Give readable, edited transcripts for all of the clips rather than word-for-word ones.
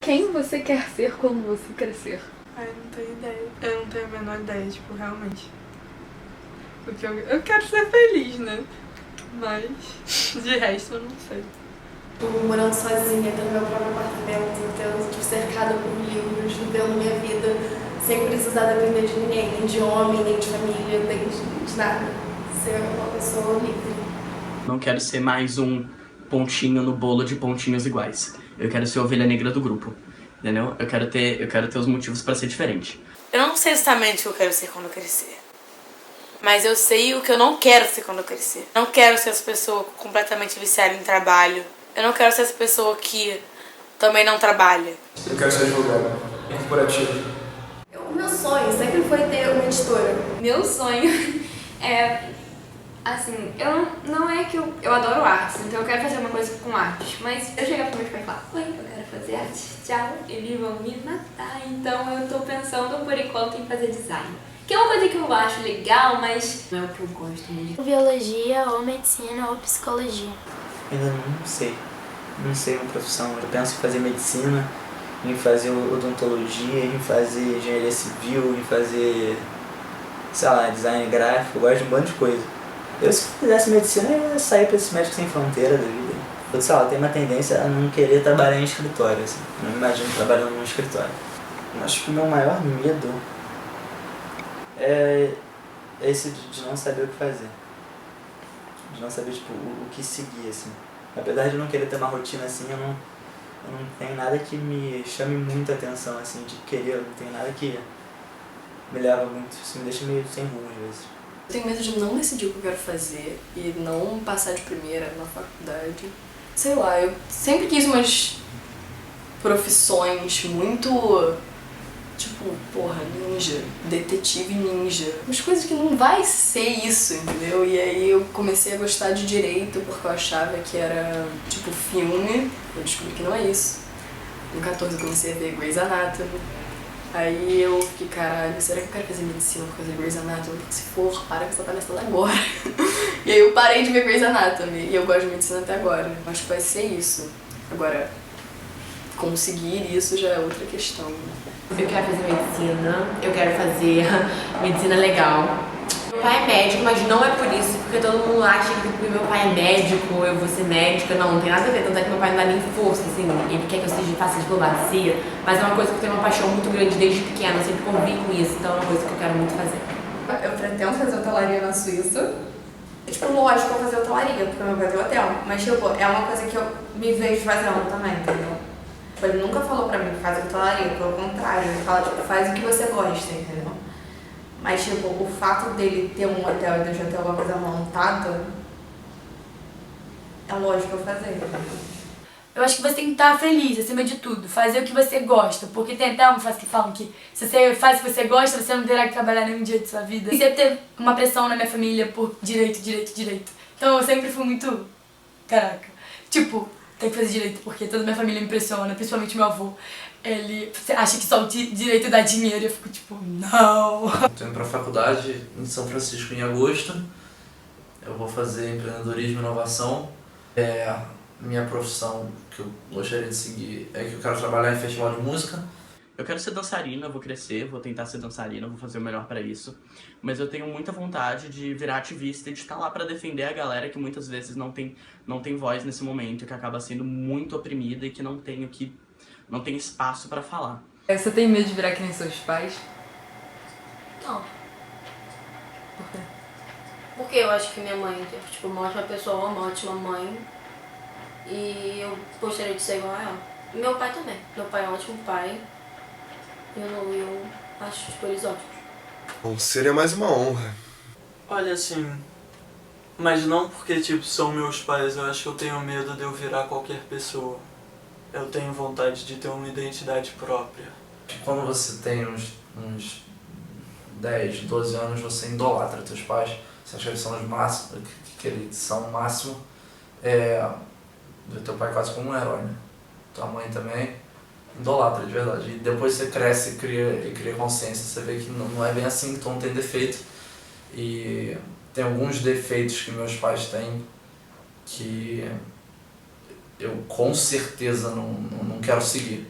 Quem você quer ser quando você crescer? Ai, não tenho ideia. Eu não tenho a menor ideia, tipo, realmente. Porque eu quero ser feliz, né? Mas de resto eu não sei. Morando sozinha, tendo meu próprio apartamento, tendo, tipo, cercada por livros, vivendo minha vida, sem precisar depender de ninguém, nem de homem, nem de família, nem de nada. Ser uma pessoa livre. Não quero ser mais um pontinho no bolo de pontinhos iguais. Eu quero ser a ovelha negra do grupo, entendeu? Eu quero ter os motivos pra ser diferente. Eu não sei exatamente o que eu quero ser quando eu crescer. Mas eu sei o que eu não quero ser quando eu crescer. Não quero ser essa pessoa completamente viciada em trabalho. Eu não quero ser essa pessoa que também não trabalha. Eu quero ser advogado, corporativo. O meu sonho sempre foi ter uma editora. Meu sonho é, assim, não é que eu adoro artes, então eu quero fazer uma coisa com artes, mas eu chegar pro meu pai e falar, oi, eu quero fazer arte, tchau, eles vão me matar, então eu tô pensando por enquanto em fazer design. Que é uma coisa que eu acho legal, mas não é o que eu gosto muito. Biologia, ou medicina, ou psicologia. Ainda não sei. Não sei uma profissão. Eu penso em fazer medicina, em fazer odontologia, em fazer engenharia civil, em fazer, sei lá, design gráfico. Eu gosto de um monte de coisa. Eu, se fizesse medicina, eu ia sair pra esse médico sem fronteira da vida. Eu, sei lá, eu tenho uma tendência a não querer trabalhar em escritório, assim. Não me imagino trabalhando num escritório. Acho que o meu maior medo é esse de não saber o que fazer. De não saber, tipo, o que seguir, assim. Apesar de eu não querer ter uma rotina assim, eu não tenho nada que me chame muita atenção, assim, de querer. Eu não tenho nada que me leva muito. Isso me deixa meio sem rumo, às vezes. Eu tenho medo de não decidir o que eu quero fazer e não passar de primeira na faculdade. Sei lá, eu sempre quis umas profissões muito, tipo, porra, ninja, detetive ninja. Umas coisas que não vai ser isso, entendeu? E aí eu comecei a gostar de direito porque eu achava que era, tipo, filme. Eu descobri que não é isso. No 14 eu comecei a ver Grey's Anatomy. Aí eu fiquei, caralho, será que eu quero fazer medicina por causa de Grey's Anatomy? Porque se for, para com essa palestra agora. E aí eu parei de ver Grey's Anatomy e eu gosto de medicina até agora. Acho que vai ser isso. Agora, conseguir isso já é outra questão. Eu quero fazer medicina, eu quero fazer medicina legal. Meu pai é médico, mas não é por isso, porque todo mundo acha que porque meu pai é médico, eu vou ser médica. Não tem nada a ver, tanto é que meu pai não dá nem força, assim, ele quer que eu faça diplomacia, mas é uma coisa que eu tenho uma paixão muito grande desde pequena, eu sempre convivi com isso, então é uma coisa que eu quero muito fazer. Eu pretendo fazer hotelaria na Suíça. Tipo, lógico, eu vou fazer hotelaria, porque meu pai tem hotel, mas tipo, é uma coisa que eu me vejo fazendo também, entendeu? Tipo, ele nunca falou pra mim, faz hotelaria, pelo contrário, ele fala, tipo, faz o que você gosta, entendeu? Mas, tipo, o fato dele ter um hotel e de eu já ter alguma coisa montada, é lógico eu fazer, entendeu? Eu acho que você tem que estar feliz, acima de tudo, fazer o que você gosta, porque tem até uma frase que falam que se você faz o que você gosta, você não terá que trabalhar nenhum dia de sua vida. E sempre teve uma pressão na minha família por direito. Então eu sempre fui muito, caraca, tipo, tem que fazer direito, porque toda a minha família me impressiona, principalmente meu avô. Ele acha que só o direito dá dinheiro e eu fico tipo, não. Tô indo pra faculdade em São Francisco em agosto. Eu vou fazer empreendedorismo e inovação. Minha profissão que eu gostaria de seguir é que eu quero trabalhar em festival de música. Eu quero ser dançarina, eu vou crescer, vou tentar ser dançarina, vou fazer o melhor pra isso. Mas eu tenho muita vontade de virar ativista e de estar lá pra defender a galera que muitas vezes não tem voz nesse momento, que acaba sendo muito oprimida e que não tem espaço pra falar. Você tem medo de virar que nem seus pais? Não. Por quê? Porque eu acho que minha mãe é tipo, uma ótima pessoa, uma ótima mãe. E eu gostaria de ser igual a ela. E meu pai também. Meu pai é um ótimo pai. Eu acho tipo, eles ótimos. Bom, seria mais uma honra. Olha, assim, mas não porque, tipo, são meus pais. Eu acho que eu tenho medo de eu virar qualquer pessoa. Eu tenho vontade de ter uma identidade própria. Quando você tem uns 10, 12 anos, você idolatra teus pais. Você acha que eles são os máximos, que eles são o máximo. Teu pai quase como um herói, né? Tua mãe também idolatra, de verdade. E depois você cresce e cria consciência, você vê que não é bem assim, que tu não tem defeito. E tem alguns defeitos que meus pais têm que eu com certeza não quero seguir.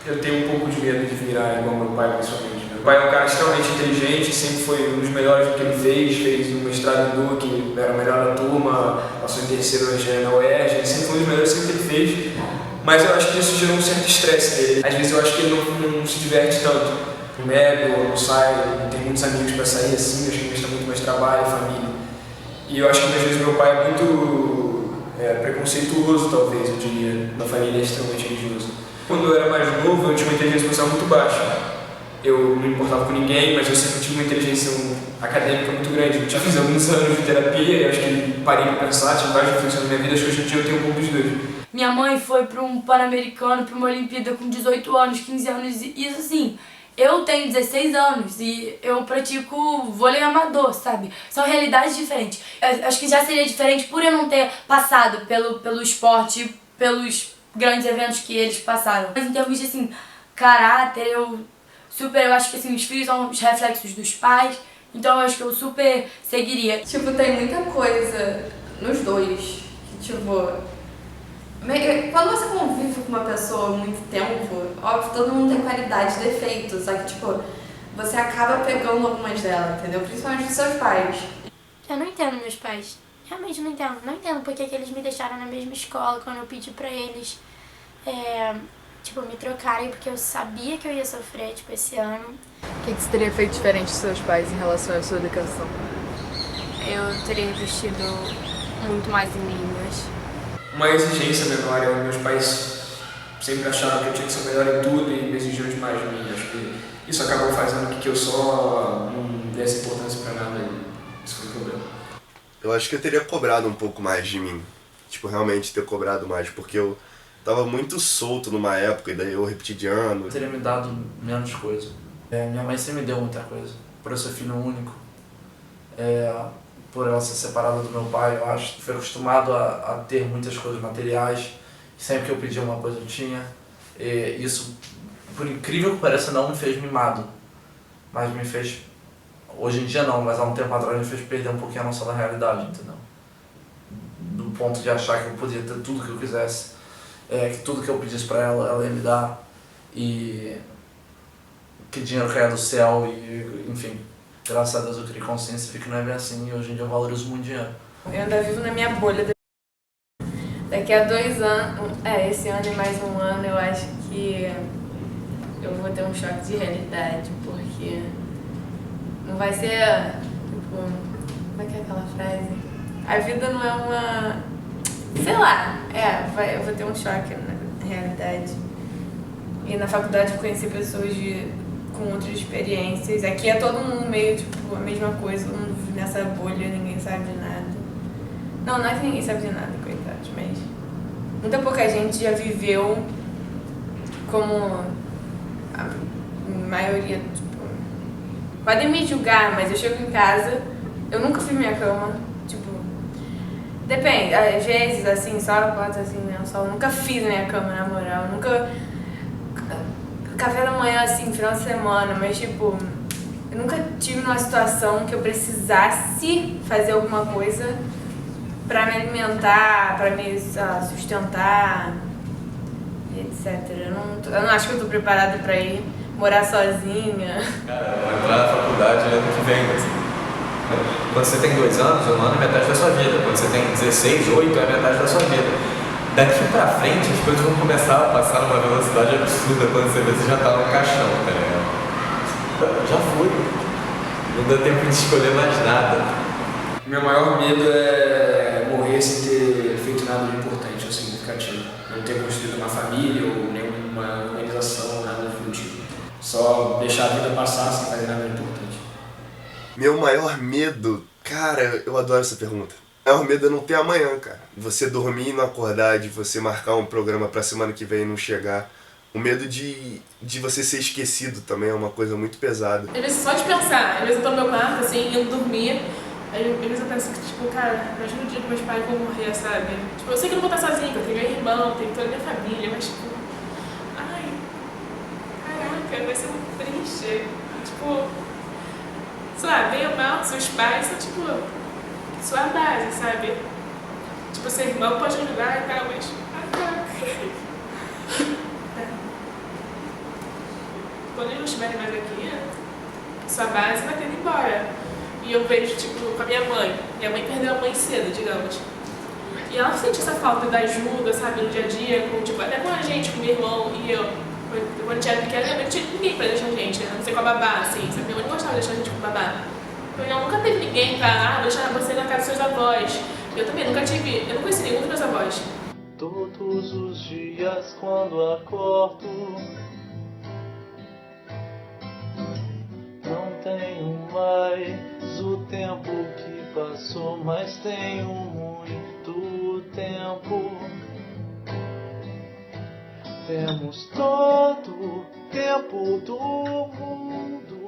Eu tenho um pouco de medo de virar igual meu pai, principalmente. Meu pai é um cara extremamente inteligente, sempre foi um dos melhores do que ele fez um mestrado em Duke, era o melhor da turma, passou em terceiro na UERJ, ele sempre foi um dos melhores sempre que ele fez. Mas eu acho que isso gerou um certo estresse nele. Às vezes eu acho que ele não se diverte tanto. Não bebe ou não sai, não tem muitos amigos para sair assim, eu acho que ele gosta muito mais de trabalho, família. E eu acho que às vezes meu pai é muito preconceituoso, talvez, eu diria. Minha família é extremamente religiosa. Quando eu era mais novo, eu tinha uma inteligência emocional muito baixa. Eu não me importava com ninguém, mas eu sempre tive uma inteligência acadêmica muito grande. Eu já fiz alguns anos de terapia e acho que parei para pensar, tive várias reflexões na minha vida, acho que hoje em dia eu tenho um pouco dos dois. Minha mãe foi para um Pan-Americano, para uma Olimpíada com 18 anos, 15 anos, e isso assim, eu tenho 16 anos e eu pratico vôlei amador, sabe? São realidades diferentes. Eu acho que já seria diferente por eu não ter passado pelo esporte, pelos grandes eventos que eles passaram. Mas em termos de, assim, caráter, eu acho que, assim, os filhos são os reflexos dos pais, então eu acho que eu super seguiria. Tipo, tem muita coisa nos dois, que, tipo, quando você convive com uma pessoa há muito tempo, óbvio, todo mundo tem qualidades e defeitos, só que, tipo, você acaba pegando algumas delas, entendeu? Principalmente dos seus pais. Eu não entendo meus pais. Realmente não entendo. Não entendo porque que eles me deixaram na mesma escola quando eu pedi pra eles, tipo, me trocarem, porque eu sabia que eu ia sofrer, tipo, esse ano. O que você teria feito diferente dos seus pais em relação à sua educação? Eu teria investido muito mais em línguas. Uma exigência menor, meus pais sempre acharam que eu tinha que ser o melhor em tudo e me exigiam demais de mim. Acho que isso acabou fazendo com que eu só não desse importância pra nada e isso foi o problema. Eu acho que eu teria cobrado um pouco mais de mim. Tipo, realmente ter cobrado mais, porque eu tava muito solto numa época e daí eu repeti de ano. Eu teria me dado menos coisa. Minha mãe sempre me deu muita coisa, por eu ser filho único. Por ela ser separada do meu pai, eu acho que fui acostumado a ter muitas coisas materiais. Sempre que eu pedia uma coisa eu tinha. E isso, por incrível que pareça, não me fez mimado. Mas me fez, hoje em dia não, mas há um tempo atrás me fez perder um pouquinho a noção da realidade, entendeu? Do ponto de achar que eu podia ter tudo que eu quisesse. Que tudo que eu pedisse pra ela, ela ia me dar. E que dinheiro caia do céu e, enfim. Graças a Deus eu criei consciência, vi que não é bem assim e hoje em dia eu valorizo muito dinheiro. Eu ainda vivo na minha bolha. Daqui a 2 anos, esse ano e mais um ano, eu acho que eu vou ter um choque de realidade, porque não vai ser, tipo, como é que é aquela frase? A vida não é uma, sei lá, eu vou ter um choque na realidade. E na faculdade eu conheci pessoas com outras experiências. Aqui é todo mundo meio, tipo, a mesma coisa, todo mundo vive nessa bolha, ninguém sabe de nada. Não é que ninguém sabe de nada, coitados, mas muita pouca gente já viveu como a maioria, tipo, podem me julgar, mas eu chego em casa, eu nunca fiz minha cama, tipo, depende, às vezes, assim, só bota assim, né, eu nunca fiz minha cama, na moral, nunca... Café da manhã, assim, final de semana, mas, tipo, eu nunca tive numa situação que eu precisasse fazer alguma coisa pra me alimentar, pra me sustentar, etc. Eu não acho que eu tô preparada pra ir morar sozinha. Cara, eu vou entrar na faculdade ano que vem, assim. Quando você tem 2 anos, 1 ano é metade da sua vida. Quando você tem 16, 8 é metade da sua vida. Daqui pra frente, as coisas vão começar a passar numa velocidade absurda quando você vê que você já tá no caixão, tá ligado? Já fui. Não deu tempo de escolher mais nada. Meu maior medo é morrer sem ter feito nada de importante ou significativo. Não ter construído uma família ou nenhuma organização, nada do tipo. Só deixar a vida passar sem fazer nada de importante. Meu maior medo... Cara, eu adoro essa pergunta. O maior medo é não ter amanhã, cara. Você dormir e não acordar, de você marcar um programa pra semana que vem e não chegar. O medo de você ser esquecido também é uma coisa muito pesada. Às vezes só de pensar, às vezes eu tô no meu quarto, assim, indo dormir, às vezes eu penso que, tipo, cara, imagina o dia que meus pais vão morrer, sabe? Tipo, eu sei que eu não vou estar sozinha, eu tenho meu irmão, tenho toda a minha família, mas, tipo, ai, caraca, vai ser muito triste. Tipo, sabe, bem ou mal, seus pais são, tipo, sua base, sabe? Tipo, seu irmão pode ajudar e tal, mas... quando eles não estiverem mais aqui, sua base vai ter ido embora. E eu vejo, tipo, com a minha mãe perdeu a mãe cedo, digamos. E ela sente essa falta da ajuda, sabe, no dia a dia, com, tipo, até com a gente, com meu irmão e eu. Quando a gente era pequena, não tinha ninguém pra deixar a gente, a não ser com a babá, assim, sabe? Minha mãe não gostava de deixar a gente com babá. Então ela nunca teve ninguém pra deixar você na casa dos seus avós. Eu também nunca tive, eu não conheci nenhum dos meus avós. Todos os dias quando acordo, não tenho mais o tempo que passou, mas tenho muito tempo. Temos todo o tempo do mundo.